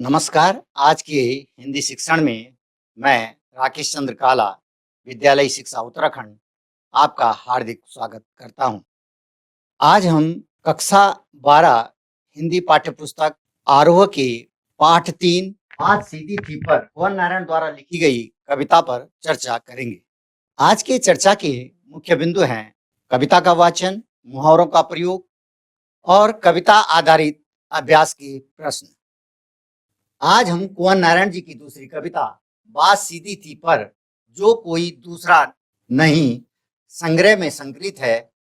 नमस्कार। आज के हिंदी शिक्षण में मैं राकेश चंद्र काला, विद्यालय शिक्षा उत्तराखंड, आपका हार्दिक स्वागत करता हूं। आज हम कक्षा 12 हिंदी पाठ्य पुस्तक आरोह के पाठ 3 बात सीधी थी पर कुंवर नारायण द्वारा लिखी गई कविता पर चर्चा करेंगे। आज के चर्चा के मुख्य बिंदु हैं कविता का वाचन, मुहावरों का प्रयोग और कविता आधारित अभ्यास के प्रश्न। आज हम कुंवर नारायण जी की दूसरी कविता बात सीधी थी पर जो कोई दूसरा नहीं संग्रह में संकलित है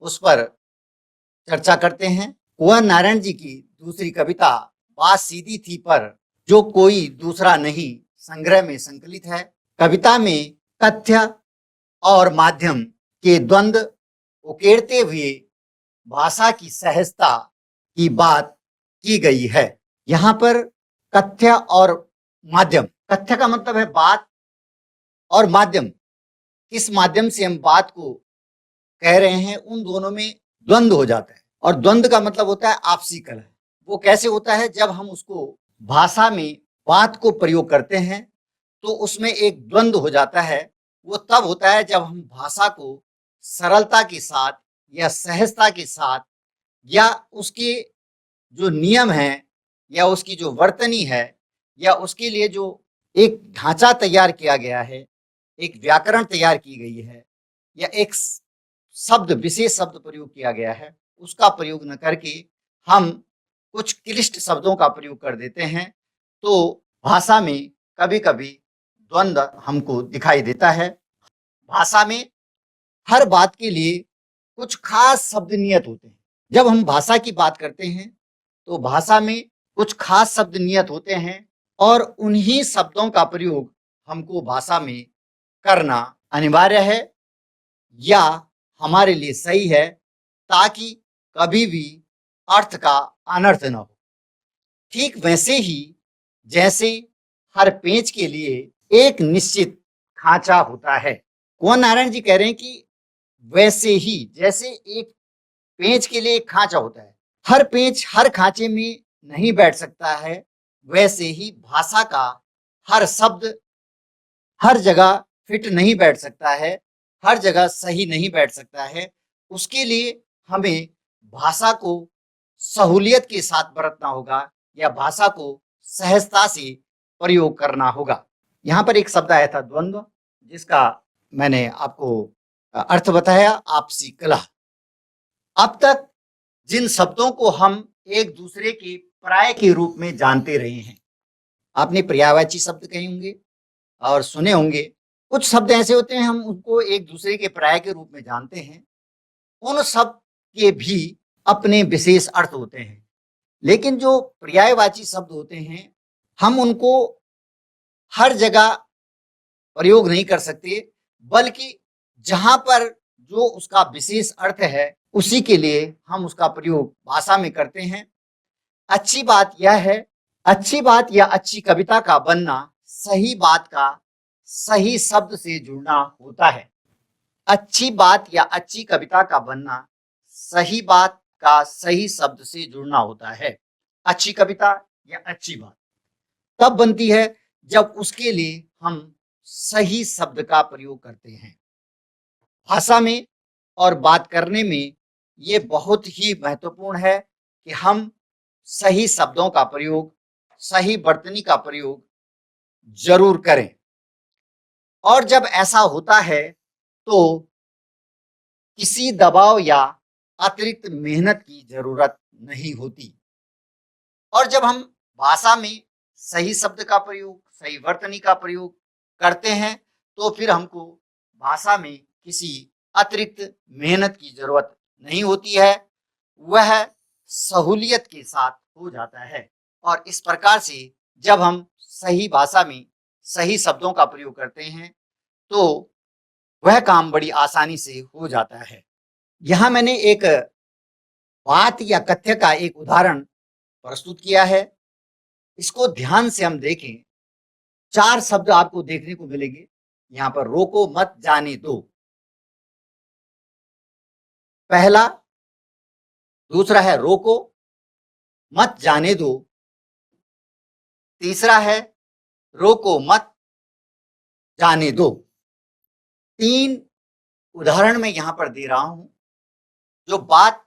उस पर चर्चा करते हैं। कुंवर नारायण जी की दूसरी कविता बात सीधी थी पर जो कोई दूसरा नहीं संग्रह में संकलित है। कविता में तथ्य और माध्यम के द्वंद्व उकेरते हुए भाषा की सहजता की बात की गई है। यहाँ पर तथ्य और माध्यम, तथ्य का मतलब है बात और माध्यम, किस माध्यम से हम बात को कह रहे हैं, उन दोनों में द्वंद्व हो जाता है। और द्वंद्व का मतलब होता है आपसी कलह। वो कैसे होता है? जब हम उसको भाषा में बात को प्रयोग करते हैं तो उसमें एक द्वंद्व हो जाता है। वो तब होता है जब हम भाषा को सरलता के साथ या सहजता के साथ या उसके जो नियम है या उसकी जो वर्तनी है या उसके लिए जो एक ढांचा तैयार किया गया है, एक व्याकरण तैयार की गई है या एक शब्द, विशेष शब्द प्रयोग किया गया है, उसका प्रयोग न करके हम कुछ क्लिष्ट शब्दों का प्रयोग कर देते हैं तो भाषा में कभी-कभी द्वंद्व हमको दिखाई देता है। भाषा में हर बात के लिए कुछ खास शब्द नियत होते हैं। जब हम भाषा की बात करते हैं तो भाषा में कुछ खास शब्द नियत होते हैं और उन्हीं शब्दों का प्रयोग हमको भाषा में करना अनिवार्य है या हमारे लिए सही है, ताकि कभी भी अर्थ का अनर्थ न हो। ठीक वैसे ही जैसे हर पेंच के लिए एक निश्चित खांचा होता है। कुंवर नारायण जी कह रहे हैं कि वैसे ही जैसे एक पेंच के लिए एक खांचा होता है, हर पेंच हर खांचे में नहीं बैठ सकता है, वैसे ही भाषा का हर शब्द हर जगह फिट नहीं बैठ सकता है, हर जगह सही नहीं बैठ सकता है। उसके लिए हमें भाषा को सहूलियत के साथ बरतना होगा या भाषा को सहजता से प्रयोग करना होगा। यहाँ पर एक शब्द आया था द्वंद्व, जिसका मैंने आपको अर्थ बताया, आपसी कलह। अब तक जिन शब्दों को हम एक दूसरे के पर्याय के रूप में जानते रहे हैं, आपने पर्यायवाची शब्द कहे होंगे और सुने होंगे। कुछ शब्द ऐसे होते हैं हम उनको एक दूसरे के पर्याय के रूप में जानते हैं, उन शब्द के भी अपने विशेष अर्थ होते हैं। लेकिन जो पर्यायवाची शब्द होते हैं हम उनको हर जगह प्रयोग नहीं कर सकते, बल्कि जहां पर जो उसका विशेष अर्थ है उसी के लिए हम उसका प्रयोग भाषा में करते हैं। अच्छी बात यह है, अच्छी बात या अच्छी कविता का बनना सही बात का सही शब्द से जुड़ना होता है। अच्छी बात या अच्छी कविता का बनना सही बात का सही शब्द से जुड़ना होता है। अच्छी कविता या अच्छी बात तब बनती है जब उसके लिए हम सही शब्द का प्रयोग करते हैं। भाषा में और बात करने में ये बहुत ही महत्वपूर्ण है कि हम सही शब्दों का प्रयोग, सही वर्तनी का प्रयोग जरूर करें। और जब ऐसा होता है तो किसी दबाव या अतिरिक्त मेहनत की जरूरत नहीं होती। और जब हम भाषा में सही शब्द का प्रयोग, सही वर्तनी का प्रयोग करते हैं तो फिर हमको भाषा में किसी अतिरिक्त मेहनत की जरूरत नहीं होती है, वह सहूलियत के साथ हो जाता है। और इस प्रकार से जब हम सही भाषा में सही शब्दों का प्रयोग करते हैं तो वह काम बड़ी आसानी से हो जाता है। यहाँ मैंने एक बात या कथ्य का एक उदाहरण प्रस्तुत किया है। इसको ध्यान से हम देखें, 4 शब्द आपको देखने को मिलेंगे। यहाँ पर रोको मत जाने दो पहला, दूसरा है रोको मत जाने दो, तीसरा है रोको मत जाने दो। 3 उदाहरण मैं यहाँ पर दे रहा हूँ। जो बात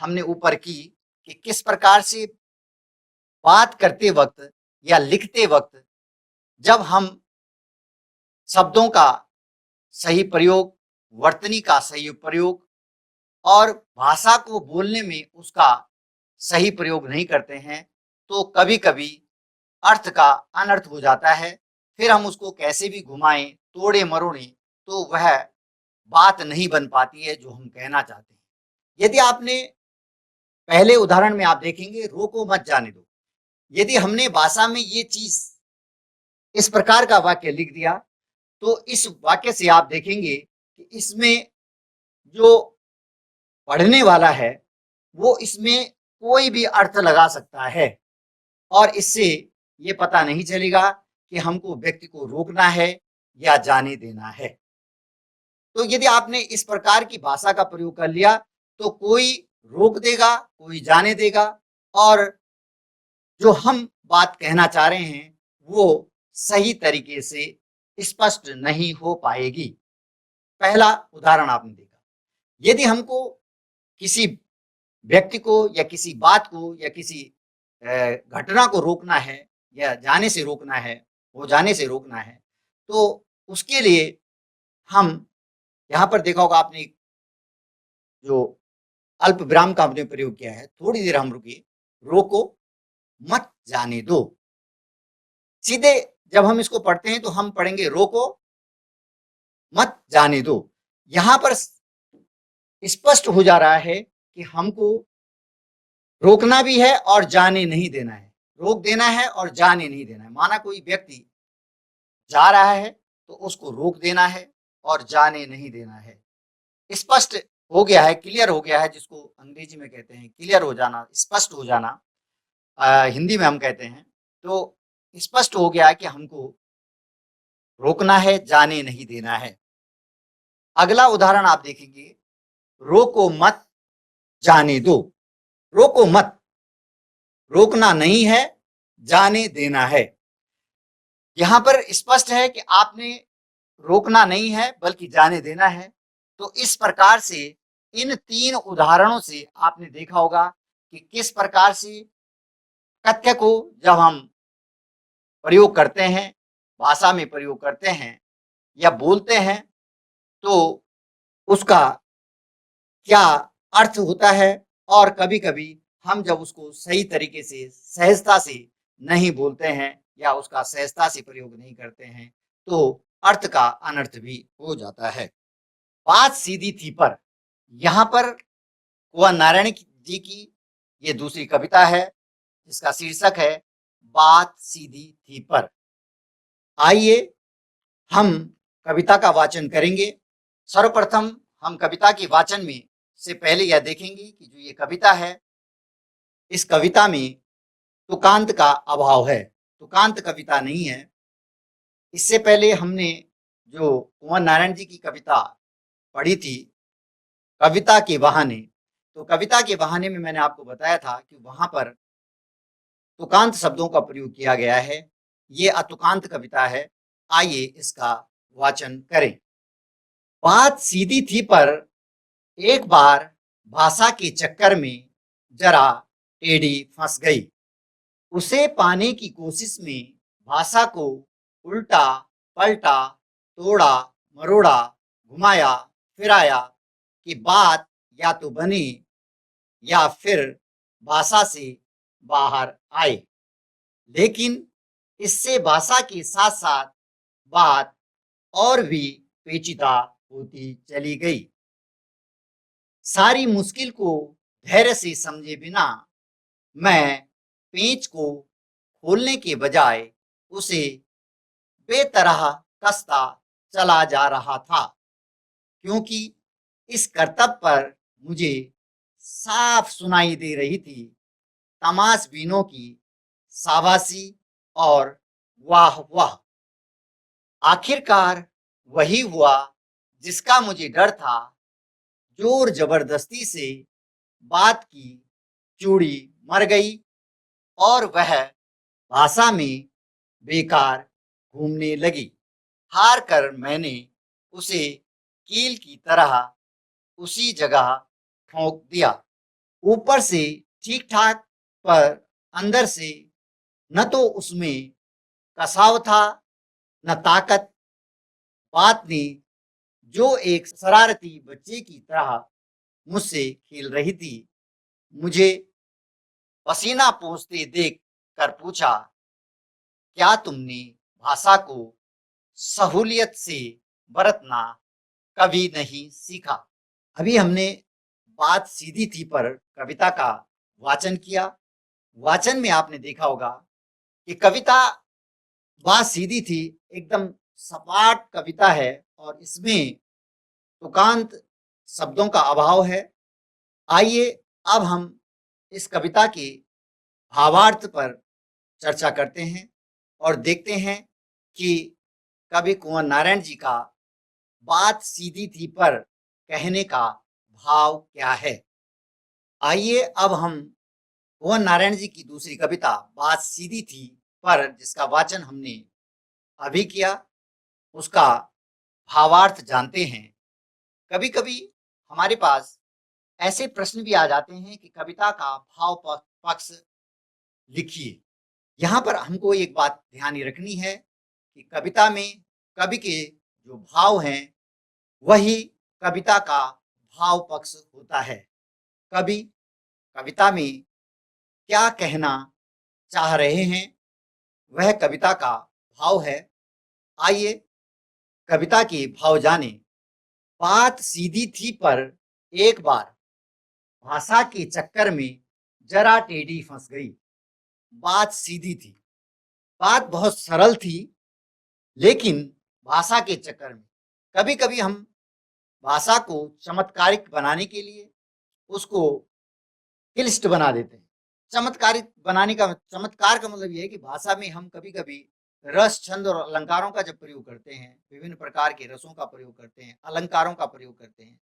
हमने ऊपर की कि किस प्रकार से बात करते वक्त या लिखते वक्त जब हम शब्दों का सही प्रयोग, वर्तनी का सही प्रयोग और भाषा को बोलने में उसका सही प्रयोग नहीं करते हैं, तो कभी-कभी अर्थ का अनर्थ हो जाता है। फिर हम उसको कैसे भी घुमाएं, तोड़े-मरोड़े, तो वह बात नहीं बन पाती है जो हम कहना चाहते हैं। यदि आपने पहले उदाहरण में आप देखेंगे रोको मत जाने दो। यदि हमने भाषा में ये चीज इस प्रकार का वाक्य लिख दिया, तो इस वाक्य से आप देखेंगे कि इसमें जो पढ़ने वाला है वो इसमें कोई भी अर्थ लगा सकता है और इससे ये पता नहीं चलेगा कि हमको व्यक्ति को रोकना है या जाने देना है। तो यदि आपने इस प्रकार की भाषा का प्रयोग कर लिया, तो कोई रोक देगा, कोई जाने देगा और जो हम बात कहना चाह रहे हैं वो सही तरीके से स्पष्ट नहीं हो पाएगी। पहला उदाहरण आपने देखा। यदि हमको किसी व्यक्ति को या किसी बात को या किसी घटना को रोकना है या जाने से रोकना है, हो जाने से रोकना है, तो उसके लिए हम यहाँ पर देखा होगा आपने जो अल्प विराम का हमने प्रयोग किया है, थोड़ी देर हम रुकिए, रोको मत जाने दो। सीधे जब हम इसको पढ़ते हैं तो हम पढ़ेंगे रोको मत जाने दो। यहां पर स्पष्ट हो जा रहा है कि हमको रोकना भी है और जाने नहीं देना है, रोक देना है और जाने नहीं देना है। माना कोई व्यक्ति जा रहा है तो उसको रोक देना है और जाने नहीं देना है। स्पष्ट हो गया है, क्लियर हो गया है, जिसको अंग्रेजी में कहते हैं क्लियर हो जाना, स्पष्ट हो जाना, हिंदी में हम कहते हैं। तो स्पष्ट हो गया है कि हमको रोकना है, जाने नहीं देना है। अगला उदाहरण आप देखेंगे, रोको मत जाने दो। रोको मत, रोकना नहीं है, जाने देना है। यहां पर स्पष्ट है कि आपने रोकना नहीं है बल्कि जाने देना है। तो इस प्रकार से इन 3 उदाहरणों से आपने देखा होगा कि किस प्रकार से कथ्य को जब हम प्रयोग करते हैं, भाषा में प्रयोग करते हैं या बोलते हैं, तो उसका क्या अर्थ होता है और कभी-कभी हम जब उसको सही तरीके से, सहजता से नहीं बोलते हैं या उसका सहजता से प्रयोग नहीं करते हैं, तो अर्थ का अनर्थ भी हो जाता है। बात सीधी थी पर, यहाँ पर कुंवर नारायण जी की ये दूसरी कविता है जिसका शीर्षक है बात सीधी थी पर। आइए हम कविता का वाचन करेंगे। सर्वप्रथम हम कविता के वाचन में से पहले यह देखेंगे कि जो ये कविता है, इस कविता में तुकांत का अभाव है, तुकांत कविता नहीं है। इससे पहले हमने जो कुंवर नारायण जी की कविता पढ़ी थी, कविता के बहाने, तो कविता के बहाने में मैंने आपको बताया था कि वहां पर तुकांत शब्दों का प्रयोग किया गया है। ये अतुकांत कविता है। आइए इसका वाचन करें। बात सीधी थी पर एक बार भाषा के चक्कर में जरा टेढ़ी फंस गई। उसे पाने की कोशिश में भाषा को उल्टा पलटा, तोड़ा मरोड़ा, घुमाया फिराया कि बात या तो बने या फिर भाषा से बाहर आए। लेकिन इससे भाषा के साथ साथ बात और भी पेचीदा होती चली गई। सारी मुश्किल को धैर्य से समझे बिना मैं पेंच को खोलने के बजाय उसे बेतरह कसता चला जा रहा था, क्योंकि इस करतब पर मुझे साफ सुनाई दे रही थी तमाशबीनों की शाबाशी और वाह वाह। आखिरकार वही हुआ जिसका मुझे डर था। जोर जबरदस्ती से बात की चूड़ी मर गई और वह भाषा में बेकार घूमने लगी। हार कर मैंने उसे कील की तरह उसी जगह ठोक दिया। ऊपर से ठीक-ठाक पर अंदर से न तो उसमें कसाव था, न ताकत। बात ने जो एक शरारती बच्चे की तरह मुझसे खेल रही थी, मुझे पसीना पोंछते देख कर पूछा, क्या तुमने भाषा को सहूलियत से बरतना कभी नहीं सीखा? अभी हमने बात सीधी थी पर कविता का वाचन किया। वाचन में आपने देखा होगा कि कविता बात सीधी थी, एकदम सपाट कविता है और इसमें तुकांत शब्दों का अभाव है। आइए अब हम इस कविता के भावार्थ पर चर्चा करते हैं और देखते हैं कि कवि कुंवर नारायण जी का बात सीधी थी पर कहने का भाव क्या है। आइए अब हम कुंवर नारायण जी की दूसरी कविता बात सीधी थी पर जिसका वाचन हमने अभी किया, उसका भावार्थ जानते हैं। कभी कभी हमारे पास ऐसे प्रश्न भी आ जाते हैं कि कविता का भाव पक्ष लिखिए। यहाँ पर हमको एक बात ध्यान रखनी है कि कविता में कवि के जो भाव हैं वही कविता का भाव पक्ष होता है। कवि कविता में क्या कहना चाह रहे हैं वह कविता का भाव है। आइए कविता के भाव जाने। बात सीधी थी पर एक बार भाषा के चक्कर में जरा टेढ़ी फंस गई। बात सीधी थी, बात बहुत सरल थी, लेकिन भाषा के चक्कर में कभी कभी हम भाषा को चमत्कारिक बनाने के लिए उसको क्लिष्ट बना देते हैं। चमत्कारिक बनाने का चमत्कार का मतलब यह है कि भाषा में हम कभी कभी रस, छंद और अलंकारों का जब प्रयोग करते हैं, विभिन्न प्रकार के रसों का प्रयोग करते हैं, अलंकारों का प्रयोग करते हैं,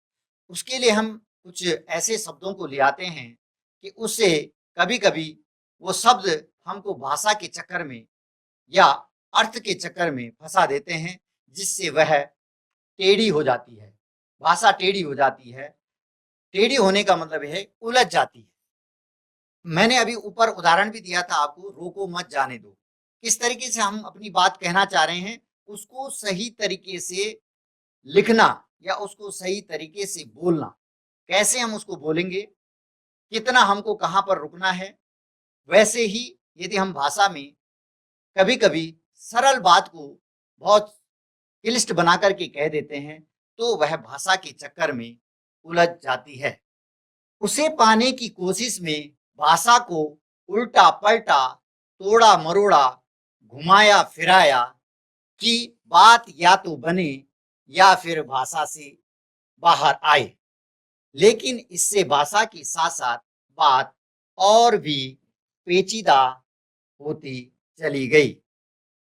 उसके लिए हम कुछ ऐसे शब्दों को ले आते हैं कि उससे कभी कभी वो शब्द हमको भाषा के चक्कर में या अर्थ के चक्कर में फंसा देते हैं, जिससे वह टेढ़ी हो जाती है। भाषा टेढ़ी हो जाती है। टेढ़ी होने का मतलब है उलझ जाती है। मैंने अभी ऊपर उदाहरण भी दिया था आपको, रोको मत जाने दो। किस तरीके से हम अपनी बात कहना चाह रहे हैं उसको सही तरीके से लिखना या उसको सही तरीके से बोलना। कैसे हम उसको बोलेंगे, कितना हमको कहाँ पर रुकना है। वैसे ही यदि हम भाषा में कभी कभी सरल बात को बहुत क्लिष्ट बना करके कह देते हैं तो वह भाषा के चक्कर में उलझ जाती है। उसे पाने की कोशिश में भाषा को उल्टा पलटा, तोड़ा मरोड़ा, घुमाया फिराया कि बात या तो बने या फिर भाषा से बाहर आए। लेकिन इससे भाषा के साथ साथ बात और भी पेचीदा होती चली गई।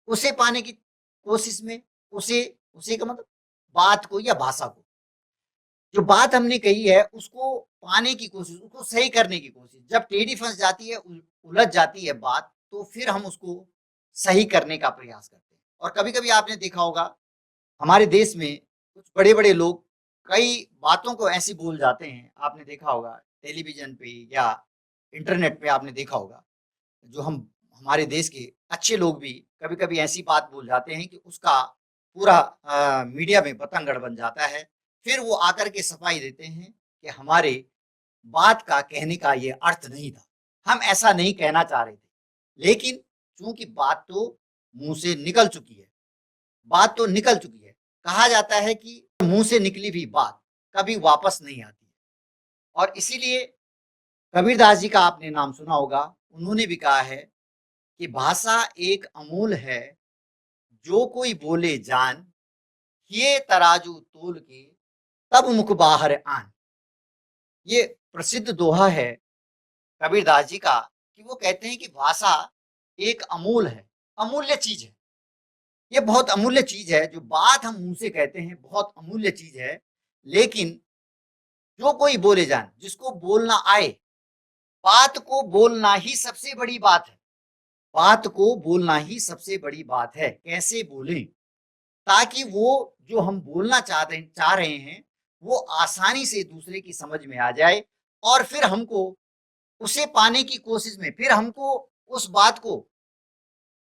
उसे पाने की कोशिश में, उसे उसे का मतलब बात को या भाषा को, जो बात हमने कही है उसको पाने की कोशिश, उसको सही करने की कोशिश। जब टेढ़ी फंस जाती है, उलझ जाती है बात, तो फिर हम उसको सही करने का प्रयास करते हैं। और कभी कभी आपने देखा होगा हमारे देश में कुछ बड़े बड़े लोग कई बातों को ऐसे बोल जाते हैं। आपने देखा होगा टेलीविजन पे या इंटरनेट पे, आपने देखा होगा जो हम हमारे देश के अच्छे लोग भी कभी कभी ऐसी बात बोल जाते हैं कि उसका पूरा मीडिया में बतंगड़ बन जाता है। फिर वो आकर के सफाई देते हैं कि हमारे बात का कहने का ये अर्थ नहीं था, हम ऐसा नहीं कहना चाह रहे थे। लेकिन चूंकि बात तो मुंह से निकल चुकी है, बात तो निकल चुकी है। कहा जाता है कि मुंह से निकली भी बात कभी वापस नहीं आती। और इसीलिए कबीरदास जी का आपने नाम सुना होगा, उन्होंने भी कहा है कि भाषा एक अमूल है, जो कोई बोले जान, ये तराजू तोल के तब मुख बाहर आन। ये प्रसिद्ध दोहा है कबीरदास जी का कि वो कहते हैं कि भाषा एक अमूल है, अमूल्य चीज है। ये बहुत अमूल्य चीज है, जो बात हम मुंह से कहते हैं बहुत अमूल्य चीज है। लेकिन जो कोई बोले जान, जिसको बोलना आए, बात को बोलना ही सबसे बड़ी बात है। बात को बोलना ही सबसे बड़ी बात है। कैसे बोलें ताकि वो जो हम बोलना चाह रहे हैं वो आसानी से दूसरे की समझ में आ जाए और फिर हमको उसे पाने की कोशिश में फिर हमको उस बात को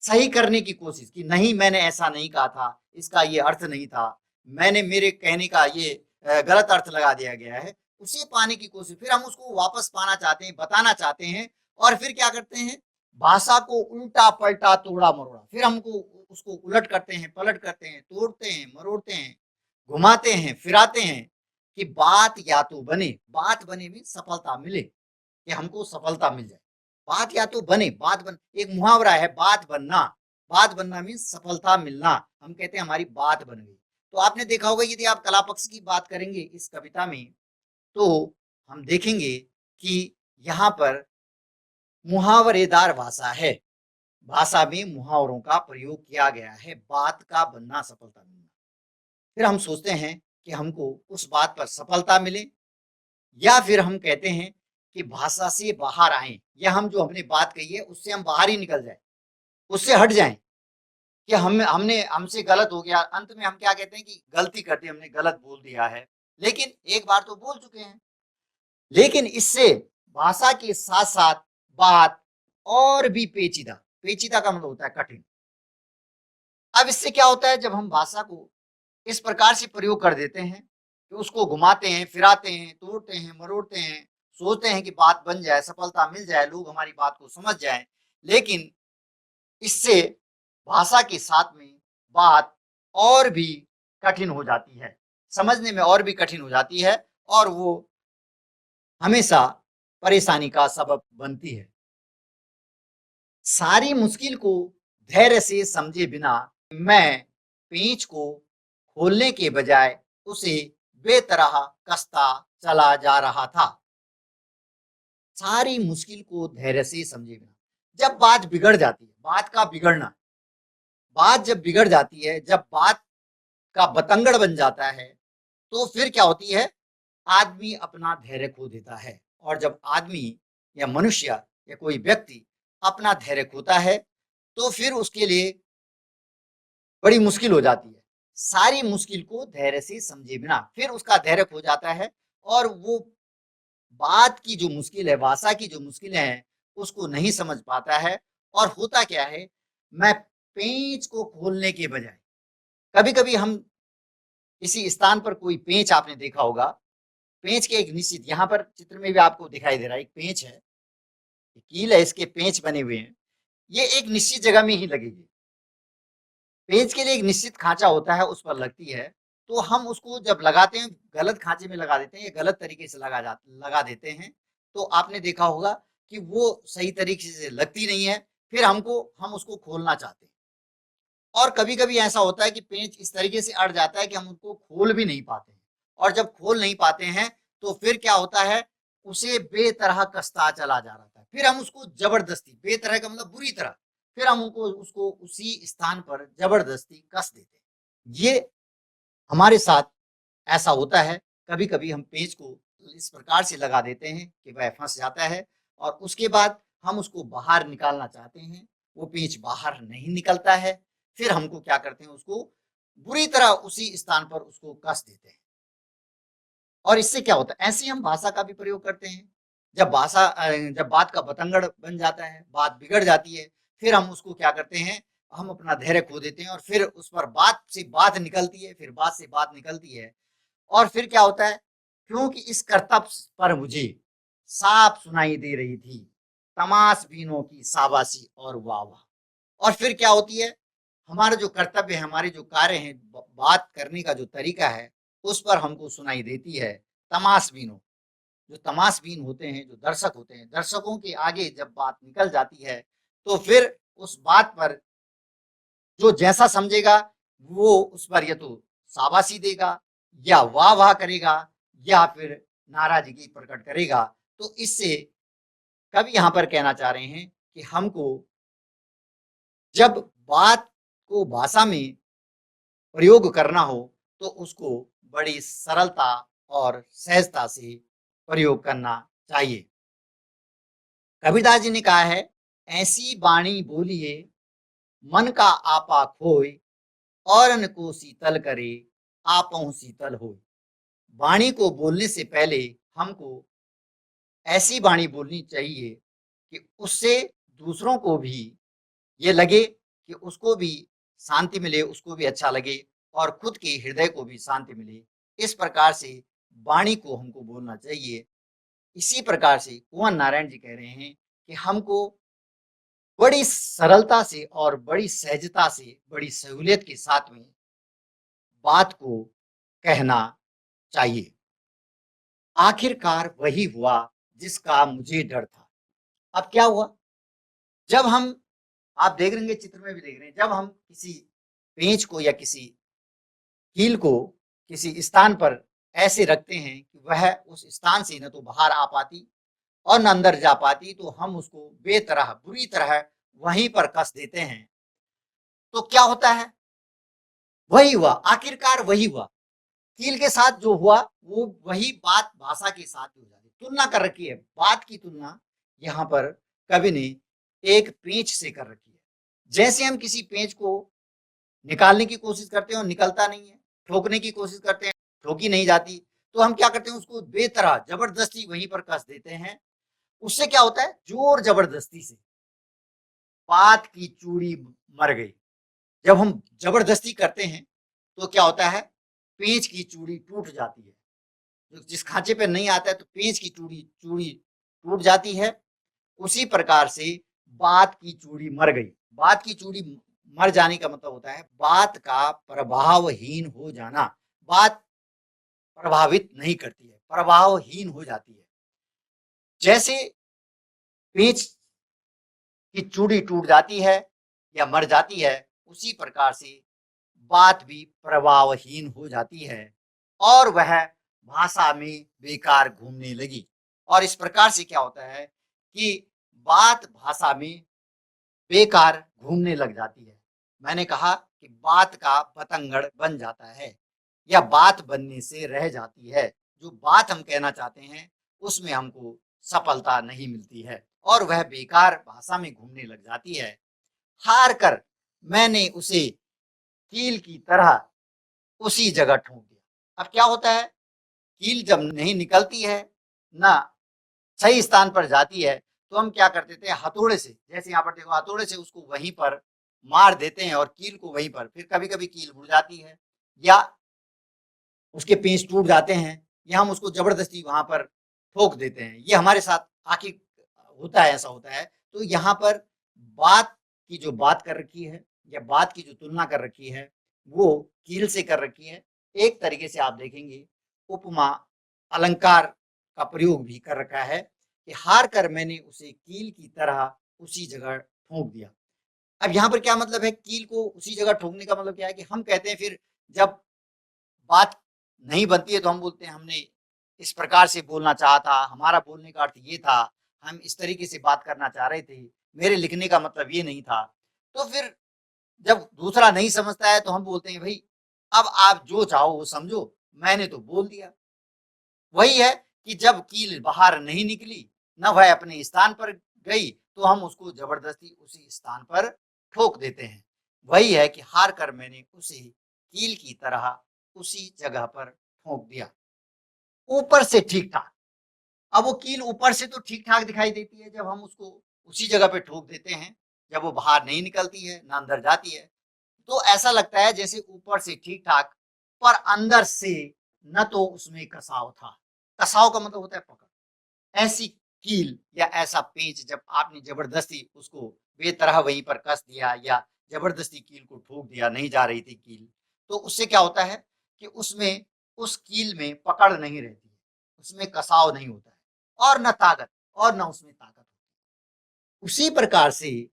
सही करने की कोशिश कि नहीं, मैंने ऐसा नहीं कहा था, इसका ये अर्थ नहीं था, मैंने मेरे कहने का ये गलत अर्थ लगा दिया गया है, उसे पाने की कोशिश, फिर हम उसको वापस पाना चाहते हैं, बताना चाहते हैं और फिर क्या करते हैं, भाषा को उल्टा पलटा तोड़ा मरोड़ा, फिर हमको उसको उलट करते हैं, पलट करते हैं, तोड़ते हैं, मरोड़ते हैं, घुमाते हैं, फिराते हैं कि बात या तो बने, बात बने में सफलता मिले, कि हमको सफलता मिल जाए। बात या तो बने, बात बन, एक मुहावरा है बात बनना, बात बनना मीन्स सफलता मिलना। हम कहते हैं हमारी बात बन गई। तो आपने देखा होगा यदि आप कला पक्ष की बात करेंगे इस कविता में तो हम देखेंगे कि यहाँ पर मुहावरेदार भाषा है, भाषा में मुहावरों का प्रयोग किया गया है, बात का बनना सफलता मिलना। फिर हम सोचते हैं कि हमको उस बात पर सफलता मिले या फिर हम कहते हैं कि भाषा से बाहर आए या हम जो हमने बात कही है उससे हम बाहर ही निकल जाए, उससे हट जाएं कि हमने हमसे गलत हो गया। अंत में हम क्या कहते हैं कि गलती कर दी, हमने गलत बोल दिया है, लेकिन एक बार तो बोल चुके हैं। लेकिन इससे भाषा के साथ साथ बात और भी पेचीदा, पेचीदा का मतलब होता है कठिन। अब इससे क्या होता है, जब हम भाषा को इस प्रकार से प्रयोग कर देते हैं कि उसको घुमाते हैं, फिराते हैं, तोड़ते हैं, मरोड़ते हैं, सोचते हैं कि बात बन जाए, सफलता मिल जाए, लोग हमारी बात को समझ जाएं, लेकिन इससे भाषा के साथ में बात और भी कठिन हो जाती है, समझने में और भी कठिन हो जाती है और वो हमेशा परेशानी का सबब बनती है। सारी मुश्किल को धैर्य से समझे बिना मैं पेंच को खोलने के बजाय उसे बेतरह कसता चला जा रहा था। सारी मुश्किल को धैर्य से समझे बिना, जब बात बिगड़ जाती है, बात का बिगड़ना, बात जब बिगड़ जाती है, जब बात का बतंगड़ बन जाता है तो फिर क्या होती है, आदमी अपना धैर्य खो देता है। और जब आदमी या मनुष्य या कोई व्यक्ति अपना धैर्य खोता है तो फिर उसके लिए बड़ी मुश्किल हो जाती है। सारी मुश्किल को धैर्य से समझे बिना फिर उसका धैर्य खो जाता है और वो बात की जो मुश्किल है, भाषा की जो मुश्किलें हैं उसको नहीं समझ पाता है। और होता क्या है, मैं पेंच को खोलने के बजाय, कभी कभी हम किसी स्थान पर कोई पेंच आपने देखा होगा, पेंच के एक निश्चित, यहाँ पर चित्र में भी आपको दिखाई दे रहा है, एक पेंच है, कील है, इसके पेंच बने हुए हैं, ये एक निश्चित जगह में ही लगेगी। पेंच के लिए एक निश्चित खांचा होता है, उस पर लगती है, तो हम उसको जब लगाते हैं गलत खांचे में लगा देते हैं या गलत तरीके से लगा देते हैं तो आपने देखा होगा कि वो सही तरीके से लगती नहीं है, फिर हम उसको खोलना चाहते हैं। और कभी कभी ऐसा होता है कि पेंच इस तरीके से अड़ जाता है कि हम उसको खोल भी नहीं पाते हैं, और जब खोल नहीं पाते हैं तो फिर क्या होता है, उसे बेतरह कसता चला जा रहा था, फिर हम उसको जबरदस्ती, बेतरह का मतलब बुरी तरह, फिर हम उनको उसको उसी स्थान पर जबरदस्ती कस देते हैं। ये हमारे साथ ऐसा होता है, कभी कभी हम पेंच को इस प्रकार से लगा देते हैं कि वह फंस जाता है और उसके बाद हम उसको बाहर निकालना चाहते हैं, वो पेंच बाहर नहीं निकलता है, फिर हमको क्या करते हैं, उसको बुरी तरह उसी स्थान पर उसको कस देते हैं। और इससे क्या होता है, ऐसे हम भाषा का भी प्रयोग करते हैं। जब बात का बतंगड़ बन जाता है, बात बिगड़ जाती है, फिर हम उसको क्या करते हैं, हम अपना धैर्य खो देते हैं और फिर उस पर बात से बात निकलती है, फिर बात से बात निकलती है और फिर क्या होता है, क्योंकि इस कर्तव्य पर मुझे साफ सुनाई दे रही थी तमाशबीनों की शाबाशी और वाह वाह। और फिर क्या होती है, हमारा जो कर्तव्य है, हमारे जो कार्य हैं, बात करने का जो तरीका है, उस पर हमको सुनाई देती है तमाशबीनों, जो तमाशबीन होते हैं, जो दर्शक होते हैं, दर्शकों के आगे जब बात निकल जाती है तो फिर उस बात पर जो जैसा समझेगा वो उस पर या तो शाबाशी देगा या वाह वाह करेगा या फिर नाराजगी प्रकट करेगा। तो इससे कवि यहाँ पर कहना चाह रहे हैं कि हमको जब बात को भाषा में प्रयोग करना हो तो उसको बड़ी सरलता और सहजता से प्रयोग करना चाहिए। कबीरदास जी ने कहा है ऐसी बाणी बोलिए मन का आपा खोए, औरन को शीतल करे आपहु शीतल होए। वाणी को बोलने से पहले हमको ऐसी वाणी बोलनी चाहिए कि उससे दूसरों को भी ये लगे कि उसको भी शांति मिले, उसको भी अच्छा लगे और खुद के हृदय को भी शांति मिले। इस प्रकार से वाणी को हमको बोलना चाहिए। इसी प्रकार से कुंवर नारायण जी कह रहे हैं कि हमको बड़ी सरलता से और बड़ी सहजता से, बड़ी सहूलियत के साथ में बात को कहना चाहिए। आखिरकार वही हुआ जिसका मुझे डर था। अब क्या हुआ? जब हम आप देख रहे चित्र में भी देख रहे हैं, जब हम किसी पेंच को या किसी कील को किसी स्थान पर ऐसे रखते हैं कि वह उस स्थान से न तो बाहर आ पाती और न अंदर जा पाती, तो हम उसको बेतरह बुरी तरह वहीं पर कस देते हैं। तो क्या होता है? वही हुआ, आखिरकार वही हुआ। कील के साथ जो हुआ वो वही बात भाषा के साथ हो जाती। तुलना कर रखी है, बात की तुलना यहाँ पर कवि ने एक पेंच से कर रखी है। जैसे हम किसी पेंच को निकालने की कोशिश करते हैं और निकलता नहीं है, ठोकने की कोशिश करते हैं, ठोकी नहीं जाती, तो हम क्या करते हैं, उसको बेतरह जबरदस्ती वहीं पर कस देते हैं। उससे क्या होता है? जोर जबरदस्ती से बात की चूड़ी मर गई। जब हम जबरदस्ती करते हैं तो क्या होता है? पेंच की चूड़ी टूट जाती है। जिस खांचे पे नहीं आता है तो पेंच की चूड़ी चूड़ी टूट जाती है। उसी प्रकार से बात की चूड़ी मर गई। बात की चूड़ी मर जाने का मतलब होता है बात का प्रभावहीन हो जाना। बात प्रभावित नहीं करती है, प्रभावहीन हो जाती है। जैसे पेंच की चूड़ी टूट जाती है या मर जाती है, उसी प्रकार से बात भी प्रभावहीन हो जाती है और वह भाषा में बेकार घूमने लगी। और इस प्रकार से क्या होता है कि बात भाषा में बेकार घूमने लग जाती है। मैंने कहा कि बात का बतंगड़ बन जाता है या बात बनने से रह जाती है। जो बात हम कहना चाहते हैं उसमें हमको सफलता नहीं मिलती है और वह बेकार भाषा में घूमने लग जाती है। हार कर मैंने उसे कील की तरह उसी जगह ठोक दिया। अब क्या होता है? कील जब नहीं निकलती है, ना सही स्थान पर जाती है, तो हम क्या करते थे? हथौड़े से, जैसे यहाँ पर देखो, हथौड़े से उसको वहीं पर मार देते हैं और कील को वहीं पर, फिर कभी कभी कील मुड़ जाती है या उसके पेंच टूट जाते हैं या हम उसको जबरदस्ती वहां पर ठोक देते हैं। ये हमारे साथ आखिर होता है, ऐसा होता है। तो यहाँ पर बात की जो बात कर रखी है या बात की जो तुलना कर रखी है वो कील से कर रखी है। एक तरीके से आप देखेंगे उपमा अलंकार का प्रयोग भी कर रखा है कि हार कर मैंने उसे कील की तरह उसी जगह ठोक दिया। अब यहाँ पर क्या मतलब है? कील को उसी जगह ठोकने का मतलब क्या है कि हम कहते हैं फिर जब बात नहीं बनती है तो हम बोलते हैं हमने इस प्रकार से बोलना चाहा था, हमारा बोलने का अर्थ ये था, हम इस तरीके से बात करना चाह रहे थे, मेरे लिखने का मतलब ये नहीं था। तो फिर जब दूसरा नहीं समझता है तो हम बोलते हैं भाई अब आप जो चाहो वो समझो, मैंने तो बोल दिया। वही है कि जब कील बाहर नहीं निकली, न वह अपने स्थान पर गई, तो हम उसको जबरदस्ती उसी स्थान पर ठोक देते हैं। वही है कि हार कर मैंने उसे कील की तरह उसी जगह पर ठोक दिया। ऊपर से ठीक-ठाक। अब वो कील ऊपर से तो ठीक-ठाक दिखाई देती है जब हम उसको उसी जगह पे ठोक देते हैं, जब वो बाहर नहीं निकलती है, ना अंदर जाती है, तो ऐसा लगता है जैसे ऊपर से ठीक-ठाक पर अंदर से न तो उसमें कसाव था। कसाव का मतलब होता है पकड़। ऐसी कील या ऐसा पेंच जब आपने जबरदस्ती उसको बेतरह वहीं पर कस दिया या जबरदस्ती कील को ठोक दिया, नहीं जा रही थी कील, तो उससे क्या होता है कि उसमें उस कील में पकड़ नहीं रहती है, उसमें कसाव नहीं होता है और न ताकत और न उसमें ताकत होती है। उसी प्रकार से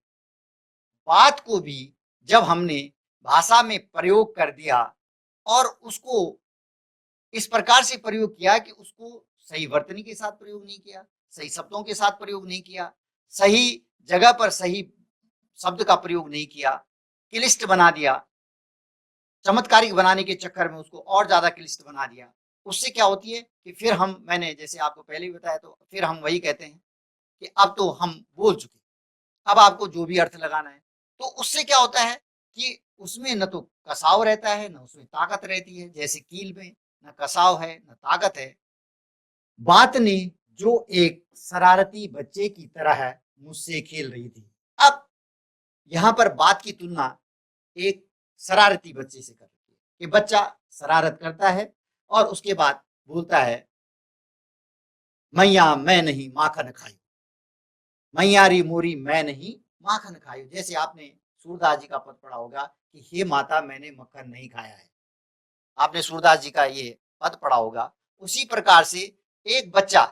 बात को भी जब हमने भाषा में प्रयोग कर दिया और उसको इस प्रकार से प्रयोग किया कि उसको सही वर्तनी के साथ प्रयोग नहीं किया, सही शब्दों के साथ प्रयोग नहीं किया, सही जगह पर सही शब्द का प्रयोग नहीं किया, क्लिष्ट बना दिया, चमत्कारिक बनाने के चक्कर में उसको और ज्यादा क्लिष्ट बना दिया। उससे क्या होती है कि फिर हम, मैंने जैसे आपको पहले भी बताया, तो फिर हम वही कहते हैं कि अब तो हम बोल चुके, अब आपको जो भी अर्थ लगाना है। तो उससे क्या होता है कि उसमें न तो कसाव रहता है, न उसमें ताकत रहती है। जैसे कील में न कसाव है, न ताकत है। बात ने जो एक शरारती बच्चे की तरह मुझसे खेल रही थी। अब यहाँ पर बात की तुलना एक शरारती बच्चे से कर रही है कि बच्चा शरारत करता है और उसके बाद बोलता है, मैया मैं नहीं माखन खाई, मैयारी मोरी मैं नहीं माखन खाई। जैसे आपने सूरदास जी का पद पढ़ा होगा कि हे माता मैंने मक्खन नहीं खाया है। आपने सूरदास जी का ये पद पढ़ा होगा। उसी प्रकार से एक बच्चा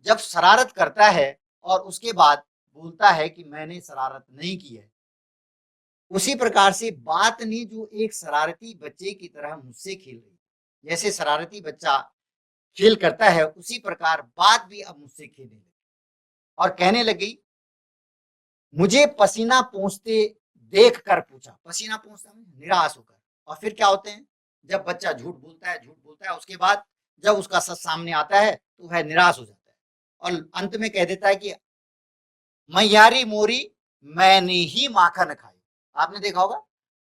जब शरारत करता है और उसके बाद बोलता है कि मैंने शरारत नहीं की है, उसी प्रकार से बात ने जो एक शरारती बच्चे की तरह मुझसे खेल रही, जैसे शरारती बच्चा खेल करता है उसी प्रकार बात भी अब मुझसे खेलने लगी और कहने लगी, मुझे पसीना पोंछते देख कर पूछा। पसीना पोंछता निराश होकर। और फिर क्या होते हैं, जब बच्चा झूठ बोलता है उसके बाद जब उसका सच सामने आता है तो वह निराश हो जाता है और अंत में कह देता है कि मैयारी मोरी मैंने ही माखन खाई। आपने देखा होगा,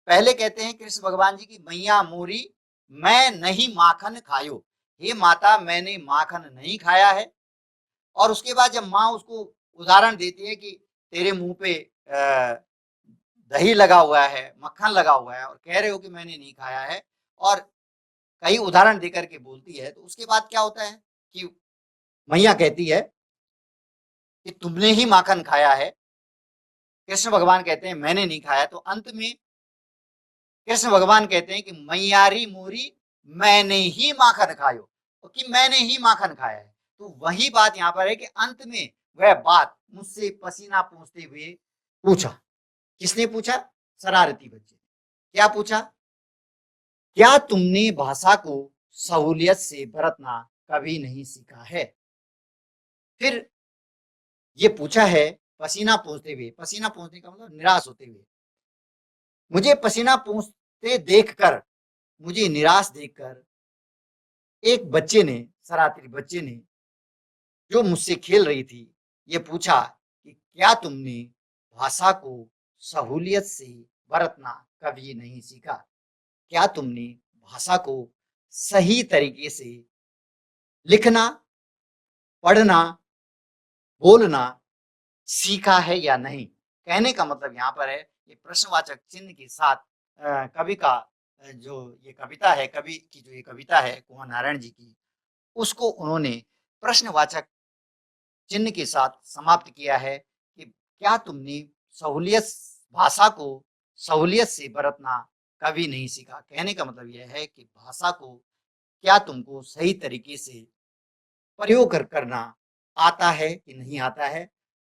पहले कहते हैं कृष्ण भगवान जी की मैया मोरी मैं नहीं माखन खायो, हे माता मैंने माखन नहीं खाया है। और उसके बाद जब माँ उसको उदाहरण देती है कि तेरे मुंह पे दही लगा हुआ है, मक्खन लगा हुआ है और कह रहे हो कि मैंने नहीं खाया है, और कई उदाहरण देकर के बोलती है, तो उसके बाद क्या होता है कि मैया कहती है कि तुमने ही माखन खाया है। कृष्ण भगवान कहते हैं मैंने नहीं खाया। तो अंत में कृष्ण भगवान कहते हैं कि मैयारी मोरी मैंने ही माखन खायो, तो कि मैंने ही माखन खाया है। तो वही बात यहाँ पर है कि अंत में वह बात मुझसे पसीना पोंछते हुए पूछा। किसने पूछा? शरारती बच्चे ने। क्या पूछा? क्या तुमने भाषा को सहूलियत से बरतना कभी नहीं सीखा है? फिर ये पूछा है पसीना पोंछते हुए। पसीना पोंछने का मतलब निराश होते हुए। मुझे पसीना पोंछते देखकर, मुझे निराश देखकर एक बच्चे ने, शरारती बच्चे ने जो मुझसे खेल रही थी, ये पूछा कि क्या तुमने भाषा को सहूलियत से बरतना कभी नहीं सीखा? क्या तुमने भाषा को सही तरीके से लिखना, पढ़ना, बोलना सीखा है या नहीं? कहने का मतलब यहाँ पर है ये प्रश्नवाचक चिन्ह के साथ कवि का जो ये कविता है, कवि की जो ये कविता है कुंवर नारायण जी की, उसको उन्होंने प्रश्नवाचक चिन्ह के साथ समाप्त किया है कि क्या तुमने सहूलियत भाषा को सहूलियत से बरतना कभी नहीं सीखा। कहने का मतलब यह है कि भाषा को क्या तुमको सही तरीके से प्रयोग करना आता है कि नहीं आता है।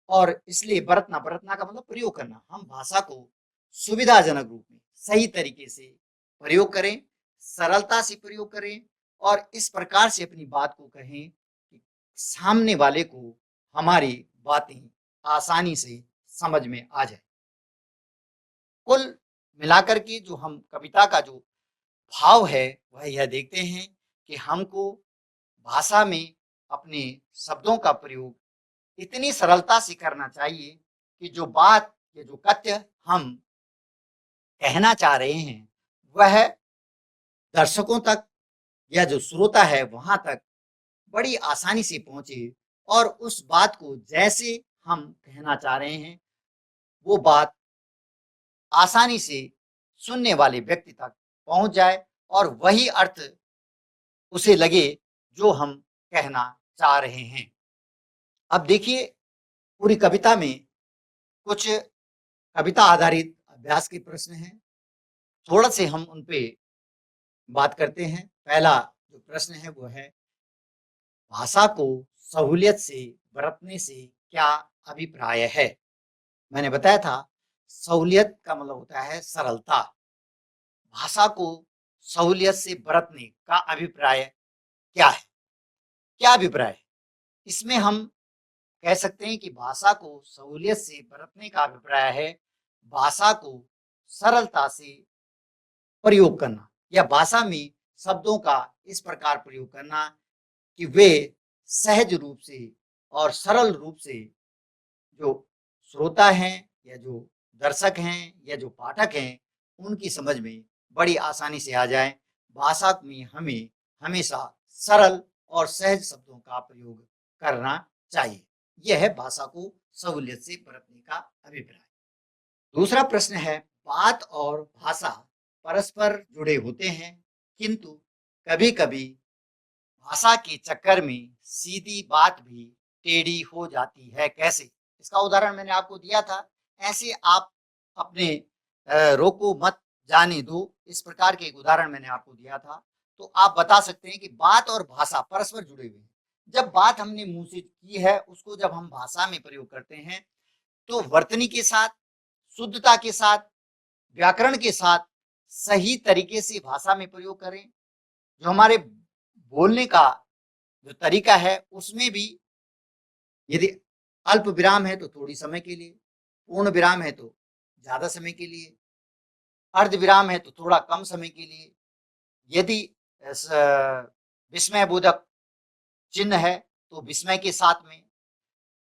और इसलिए बरतना, बरतना का मतलब प्रयोग करना, हम भाषा को सुविधाजनक रूप में सही तरीके से प्रयोग करें, सरलता से प्रयोग करें और इस प्रकार से अपनी बात को कहें कि सामने वाले को हमारी बातें आसानी से समझ में आ जाए। कुल मिलाकर के जो हम कविता का जो भाव है वह यह देखते हैं कि हमको भाषा में अपने शब्दों का प्रयोग इतनी सरलता से करना चाहिए कि जो बात या जो कथ्य हम कहना चाह रहे हैं वह दर्शकों तक या जो श्रोता है वहां तक बड़ी आसानी से पहुंचे और उस बात को जैसे हम कहना चाह रहे हैं वो बात आसानी से सुनने वाले व्यक्ति तक पहुंच जाए और वही अर्थ उसे लगे जो हम कहना चाह रहे हैं। अब देखिए, पूरी कविता में कुछ कविता आधारित अभ्यास के प्रश्न हैं। थोड़ा से हम उन पे बात करते हैं। पहला जो प्रश्न है वो है, भाषा को सहूलियत से बरतने से क्या अभिप्राय है? मैंने बताया था सहूलियत का मतलब होता है सरलता। भाषा को सहूलियत से बरतने का अभिप्राय क्या है? क्या अभिप्राय है? इसमें हम कह सकते हैं कि भाषा को सहूलियत से बरतने का अभिप्राय है भाषा को सरलता से प्रयोग करना या भाषा में शब्दों का इस प्रकार प्रयोग करना कि वे सहज रूप से और सरल रूप से जो श्रोता हैं या जो दर्शक हैं या जो पाठक हैं, उनकी समझ में बड़ी आसानी से आ जाए। भाषा में हमें हमेशा सरल और सहज शब्दों का प्रयोग करना चाहिए। यह है भाषा को सहूलियत से बरतने का अभिप्राय। दूसरा प्रश्न है, बात और भाषा परस्पर जुड़े होते हैं, किंतु कभी-कभी भाषा के चक्कर में सीधी बात भी टेढ़ी हो जाती है, कैसे? इसका उदाहरण मैंने आपको दिया था। ऐसे आप अपने रोको मत जाने दो, इस प्रकार के एक उदाहरण मैंने आपको दिया था। तो आप बता सकते हैं कि बात और भाषा परस्पर जुड़े हुए हैं। जब बात हमने मुंह से की है, उसको जब हम भाषा में प्रयोग करते हैं, तो वर्तनी के साथ, शुद्धता के साथ, व्याकरण के साथ सही तरीके से भाषा में प्रयोग करें। जो हमारे बोलने का जो तरीका है, उसमें भी यदि अल्प विराम है तो थोड़ी समय के लिए, पूर्ण विराम है तो ज्यादा समय के लिए, अर्ध विराम है तो थोड़ा कम समय के लिए, यदि विस्मय बोधक चिन्ह है तो विस्मय के साथ में,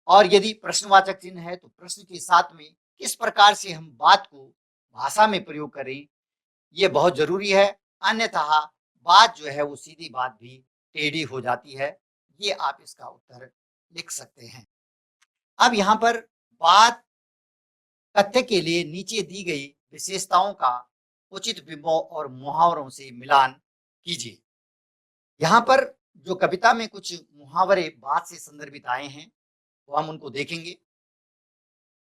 और यदि प्रश्नवाचक चिन्ह है तो प्रश्न के साथ में, किस प्रकार से हम बात को भाषा में प्रयोग करें, ये बहुत जरूरी है। अन्यथा बात जो है वो सीधी बात भी टेढ़ी हो जाती है। ये आप इसका उत्तर लिख सकते हैं। अब यहाँ पर बात कथ्य के लिए नीचे दी गई विशेषताओं का उचित विभव और मुहावरों से मिलान कीजिए। यहाँ पर जो कविता में कुछ मुहावरे बात से संदर्भित आए हैं, वो हम उनको देखेंगे।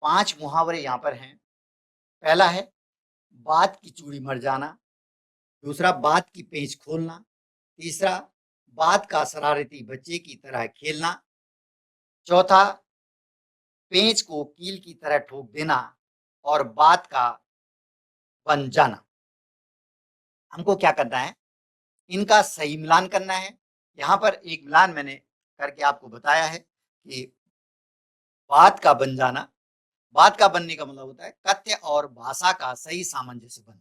5 मुहावरे यहाँ पर हैं। पहला है, बात की चूड़ी मर जाना। दूसरा, बात की पेंच खोलना। तीसरा, बात का शरारती बच्चे की तरह खेलना। चौथा, पेंच को कील की तरह ठोक देना। और बात का बन जाना। हमको क्या करना है, इनका सही मिलान करना है। यहाँ पर एक मिलान मैंने करके आपको बताया है कि बात का बन जाना, बात का बनने का मतलब होता है कथ्य और भाषा का सही सामंजस्य बनना।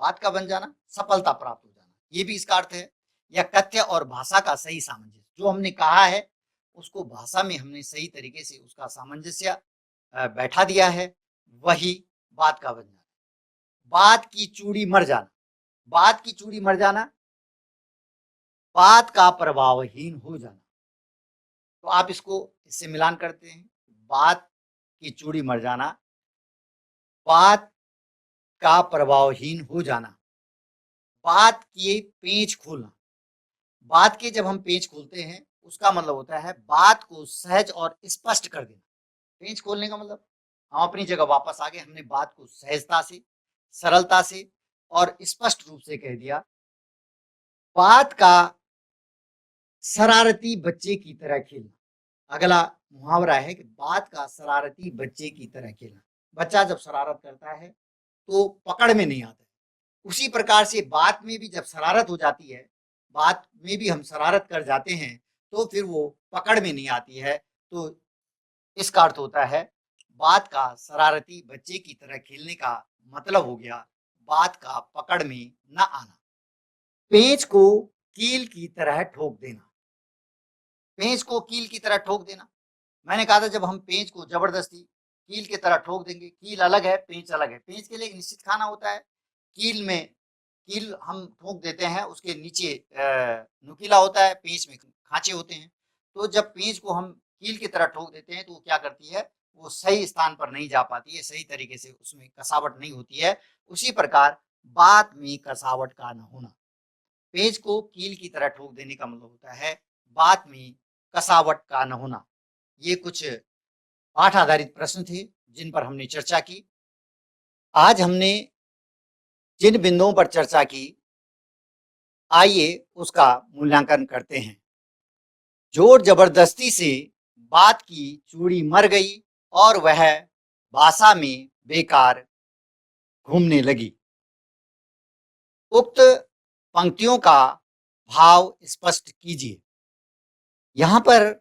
बात का बन जाना, सफलता प्राप्त हो जाना, ये भी इसका अर्थ है। या कथ्य और भाषा का सही सामंजस्य, जो हमने कहा है उसको भाषा में हमने सही तरीके से उसका सामंजस्य बैठा दिया है, वही बात का बन जाना। बात की चूड़ी मर जाना, बात की चूड़ी मर जाना, बात का प्रभावहीन हो जाना। तो आप इसको इससे मिलान करते हैं। बात की चूड़ी मर जाना, बात का प्रभावहीन हो जाना, बात के पेंच खोलना। बात के जब हम पेंच खोलते हैं, उसका मतलब होता है बात को सहज और स्पष्ट कर देना। पेंच खोलने का मतलब हम अपनी जगह वापस आ गए, हमने बात को सहजता से, सरलता से और स्पष्ट रूप से कह दिया। बात का शरारती बच्चे की तरह खेलना। अगला मुहावरा है कि बात का शरारती बच्चे की तरह खेलना। बच्चा जब शरारत करता है तो पकड़ में नहीं आता है। उसी प्रकार से बात में भी जब शरारत हो जाती है, बात में भी हम शरारत कर जाते हैं, तो फिर वो पकड़ में नहीं आती है। तो इसका अर्थ होता है बात का शरारती बच्चे की तरह खेलने का मतलब हो गया बात का पकड़ में न आना। पेंच को कील की तरह ठोक देना। पेंच को कील की तरह ठोक देना, मैंने कहा था जब हम पेंच को जबरदस्ती कील की तरह ठोक देंगे, कील अलग है, पेंच अलग है। पेंच के लिए एक निश्चित खाना होता है, कील में कील हम ठोक देते हैं, उसके नीचे नुकीला होता है, पेंच में खांचे होते हैं। तो जब पेंच को हम कील की तरह ठोक देते हैं तो वो क्या करती है, वो सही स्थान पर नहीं जा पाती है, सही तरीके से उसमें कसावट नहीं होती है। उसी प्रकार बात में कसावट का न होना। पेंच को कील की तरह ठोक देने का मतलब होता है बात में कसावट का न होना। ये कुछ पाठ आधारित प्रश्न थे जिन पर हमने चर्चा की। आज हमने जिन बिंदुओं पर चर्चा की, आइए उसका मूल्यांकन करते हैं। जोर जबरदस्ती से बात की चूड़ी मर गई और वह भाषा में बेकार घूमने लगी। उक्त पंक्तियों का भाव स्पष्ट कीजिए। यहाँ पर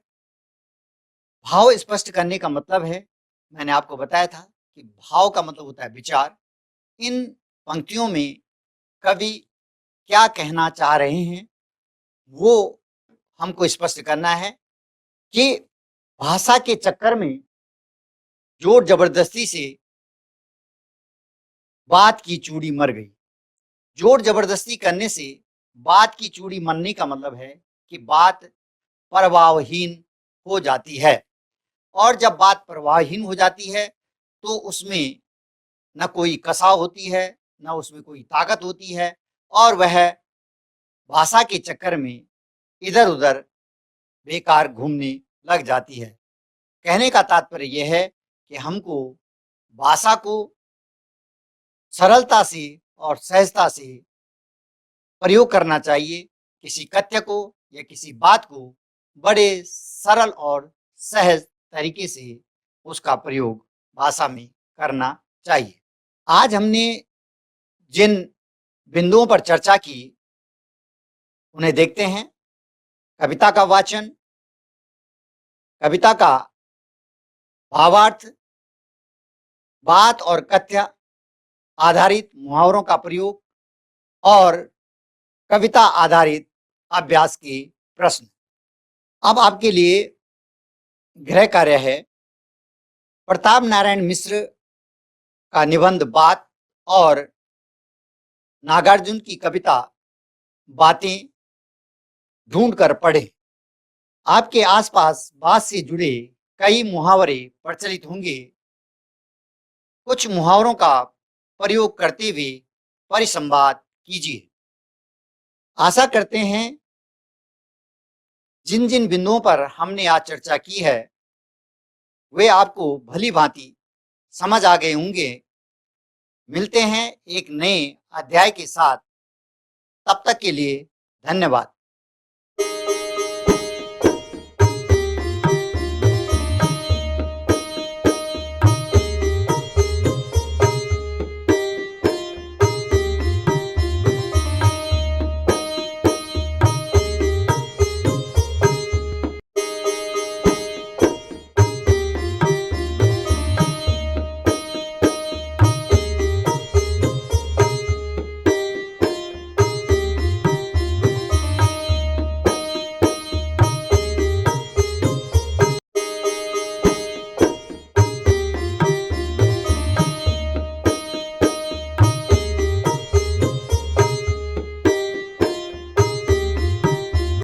भाव स्पष्ट करने का मतलब है, मैंने आपको बताया था कि भाव का मतलब होता है विचार। इन पंक्तियों में कवि क्या कहना चाह रहे हैं वो हमको स्पष्ट करना है कि भाषा के चक्कर में जोर जबरदस्ती से बात की चूड़ी मर गई। जोर जबरदस्ती करने से बात की चूड़ी मरने का मतलब है कि बात प्रवाहहीन हो जाती है, और जब बात प्रवाहहीन हो जाती है तो उसमें न कोई कसा होती है, न उसमें कोई ताकत होती है, और वह भाषा के चक्कर में इधर-उधर बेकार घूमने लग जाती है। कहने का तात्पर्य यह है कि हमको भाषा को सरलता से और सहजता से प्रयोग करना चाहिए। किसी कथ्य को या किसी बात को बड़े सरल और सहज तरीके से उसका प्रयोग भाषा में करना चाहिए। आज हमने जिन बिंदुओं पर चर्चा की उन्हें देखते हैं। कविता का वाचन, कविता का भावार्थ, बात और कथ्य आधारित मुहावरों का प्रयोग और कविता आधारित अभ्यास के प्रश्न। अब आपके लिए गृह कार्य है। प्रताप नारायण मिश्र का निबंध बात और नागार्जुन की कविता बातें ढूंढकर पढ़ें। आपके आसपास बात से जुड़े कई मुहावरे प्रचलित होंगे। कुछ मुहावरों का प्रयोग करते हुए परिसंवाद कीजिए। आशा करते हैं जिन जिन बिंदुओं पर हमने आज चर्चा की है वे आपको भली भांति समझ आ गए होंगे। मिलते हैं एक नए अध्याय के साथ, तब तक के लिए धन्यवाद।